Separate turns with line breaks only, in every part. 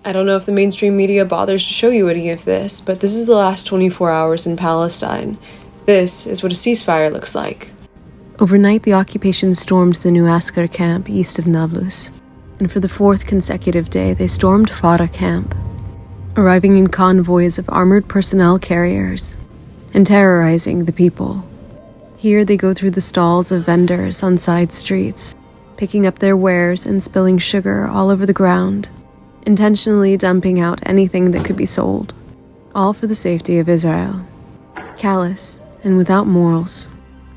I don't know if the mainstream media bothers to show you any of this, but this is the last 24 hours in Palestine. This is what a ceasefire looks like. Overnight, the occupation stormed the new Askar camp east of Nablus, and for the fourth consecutive day, they stormed Rafah camp, arriving in convoys of armored personnel carriers and terrorizing the people. Here, they go through the stalls of vendors on side streets, picking up their wares and spilling sugar all over the ground, intentionally dumping out anything that could be sold, all for the safety of Israel. Callous and without morals,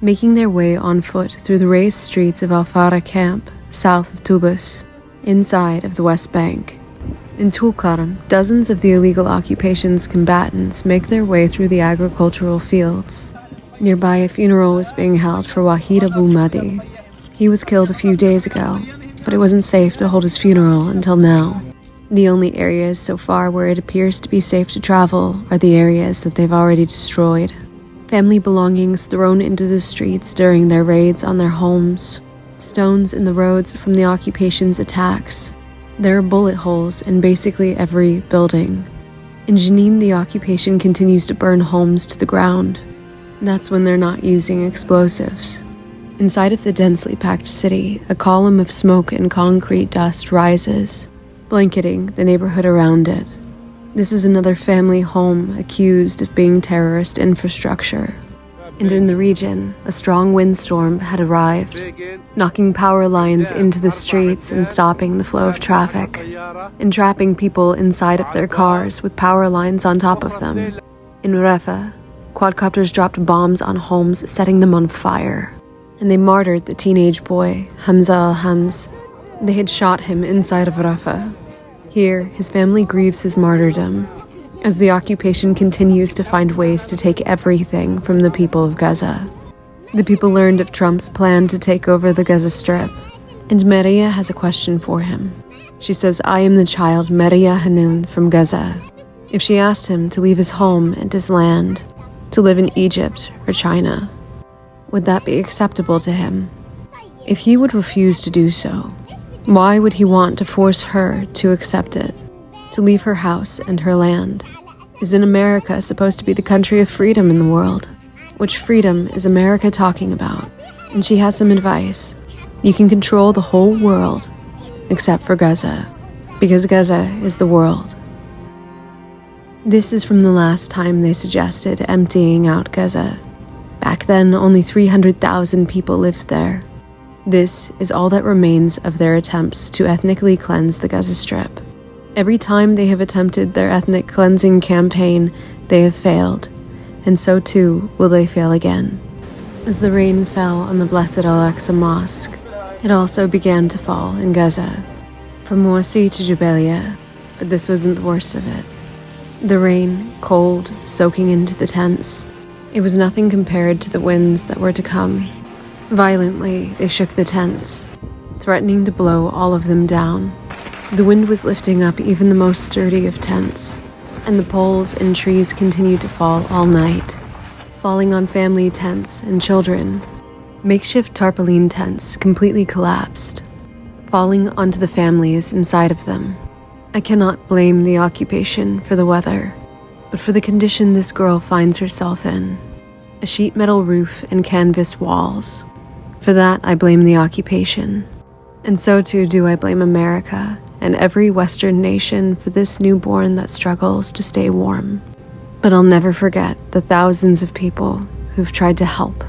making their way on foot through the raised streets of Al-Farah camp, south of Tubas, inside of the West Bank. In Tulkarm, dozens of the illegal occupation's combatants make their way through the agricultural fields. Nearby, a funeral was being held for Wahid Abu Mahdi. He was killed a few days ago, but it wasn't safe to hold his funeral until now. The only areas so far where it appears to be safe to travel are the areas that they've already destroyed. Family belongings thrown into the streets during their raids on their homes. Stones in the roads from the occupation's attacks. There are bullet holes in basically every building. In Jenin, the occupation continues to burn homes to the ground. That's when they're not using explosives. Inside of the densely packed city, a column of smoke and concrete dust rises, blanketing the neighborhood around it. This is another family home accused of being terrorist infrastructure. And in the region, a strong windstorm had arrived, knocking power lines into the streets and stopping the flow of traffic, and trapping people inside of their cars with power lines on top of them. In Rafah, quadcopters dropped bombs on homes, setting them on fire, and they martyred the teenage boy, Hamza al-Hams. They had shot him inside of Rafah. Here, his family grieves his martyrdom, as the occupation continues to find ways to take everything from the people of Gaza. The people learned of Trump's plan to take over the Gaza Strip, and Maria has a question for him. She says, "I am the child Maria Hanun from Gaza." If she asked him to leave his home and his land, to live in Egypt or China, would that be acceptable to him? If he would refuse to do so, why would he want to force her to accept it, to leave her house and her land? Isn't America supposed to be the country of freedom in the world? Which freedom is America talking about? And she has some advice. You can control the whole world, except for Gaza, because Gaza is the world. This is from the last time they suggested emptying out Gaza. Back then, only 300,000 people lived there. This is all that remains of their attempts to ethnically cleanse the Gaza Strip. Every time they have attempted their ethnic cleansing campaign, they have failed, and so too will they fail again. As the rain fell on the Blessed Al-Aqsa Mosque, it also began to fall in Gaza, from Moussi to Jabalia, but this wasn't the worst of it. The rain, cold, soaking into the tents, it was nothing compared to the winds that were to come. Violently, they shook the tents, threatening to blow all of them down. The wind was lifting up even the most sturdy of tents, and the poles and trees continued to fall all night, falling on family tents and children. Makeshift tarpaulin tents completely collapsed, falling onto the families inside of them. I cannot blame the occupation for the weather, but for the condition this girl finds herself in. A sheet metal roof and canvas walls. For that, I blame the occupation. And so too do I blame America and every Western nation for this newborn that struggles to stay warm. But I'll never forget the thousands of people who've tried to help